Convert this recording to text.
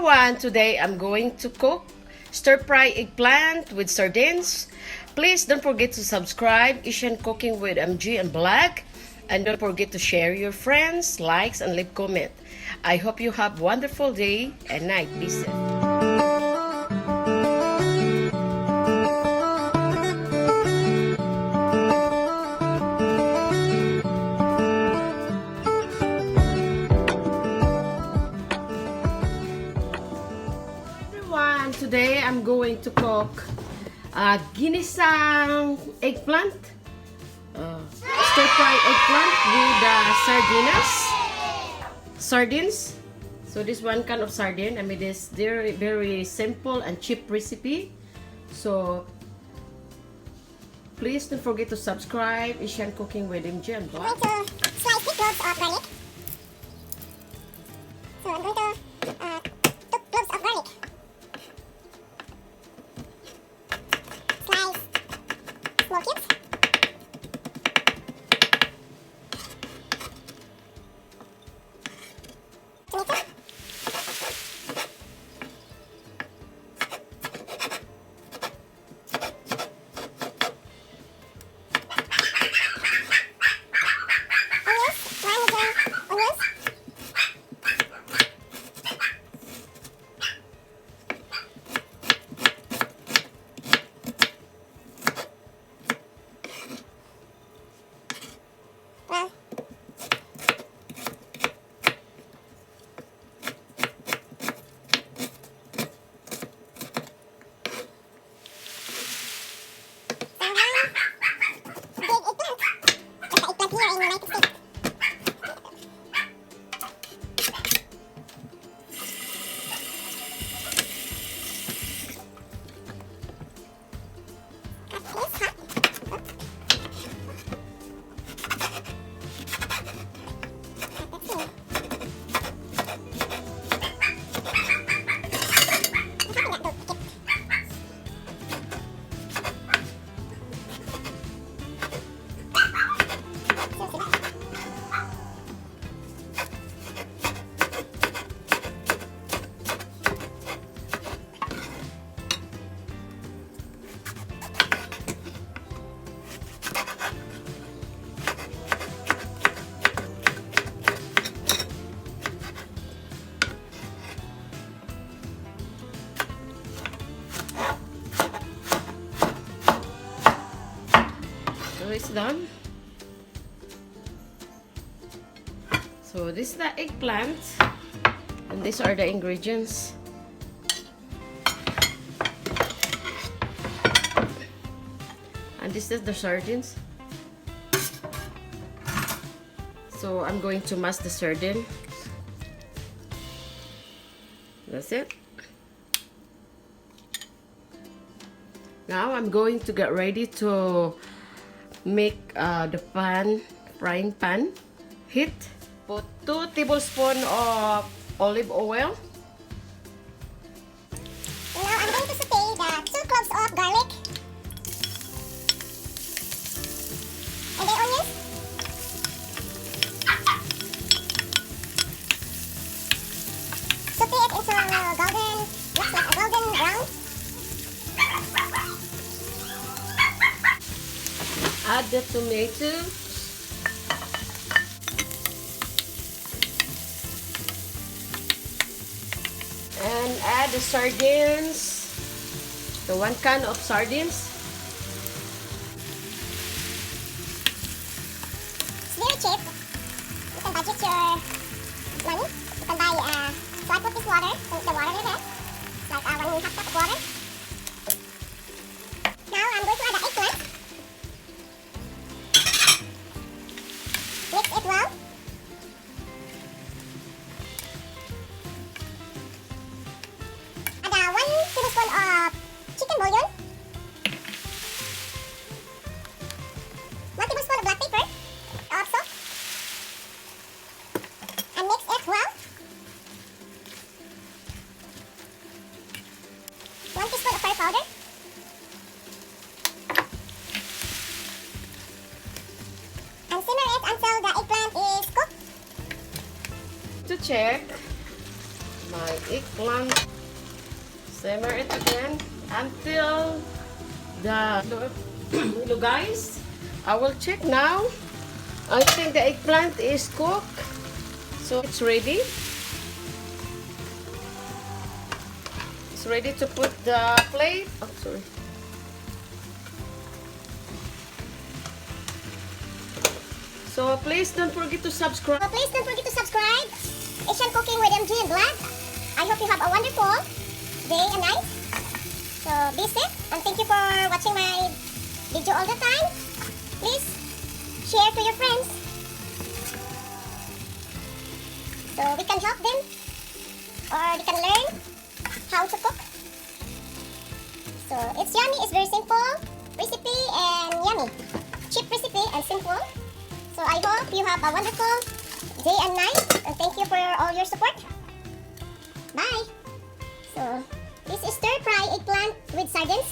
everyone, today I'm going to cook stir-fry eggplant with sardines. Please don't forget to subscribe Asian Cooking with MG and Black, and don't forget to share your friends, likes, and leave comment. I hope you have a wonderful day and night. Be safe. Today I'm going to cook ginisang eggplant, stir-fry eggplant with sardines. So this one kind of sardine. I mean, this very simple and cheap recipe. So please don't forget to subscribe Asian Cooking with MG and Black. I'm going to slice 3 cloves of garlic. So I'm going to 2 cloves of garlic. Small cubes. Tomato. Onions. 1 medium onions. So it's done. So this is the eggplant, and these are the ingredients. And this is the sardines. So I'm going to mash the sardine. That's it. Now I'm going to get ready to make the frying pan heat. Put 2 tablespoons of olive oil. Now I'm going to saute the 2 cloves of garlic and the onions. Saute it into golden, looks like a golden brown. Add the tomatoes. And add the sardines. The 1 can of sardines. It's very cheap. You can budget your money. You can buy, so I put this water, so the water in it, like 1.5 cup of water. Now I'm going to add the eggplant. Mix it well. Add 1 tablespoon of chicken bouillon. 1 tablespoon of black pepper. Also. And mix it well. 1 teaspoon of curry powder. And simmer it until the eggplant is cooked. To check my eggplant. Simmer it again until the hello guys. I will check now. I think the eggplant is cooked, so it's ready. It's ready to put the plate. Oh, sorry. So please don't forget to subscribe. Asian Cooking with MG and Black. I hope you have a wonderful day and night. So be safe and thank you for watching my video all the time. Please share to your friends so we can help them or they can learn how to cook. So it's yummy, it's very simple recipe and yummy. Cheap recipe and simple. So I hope you have a wonderful day and night and thank you for all your support. Bye! So this is stir fry eggplant with sardines.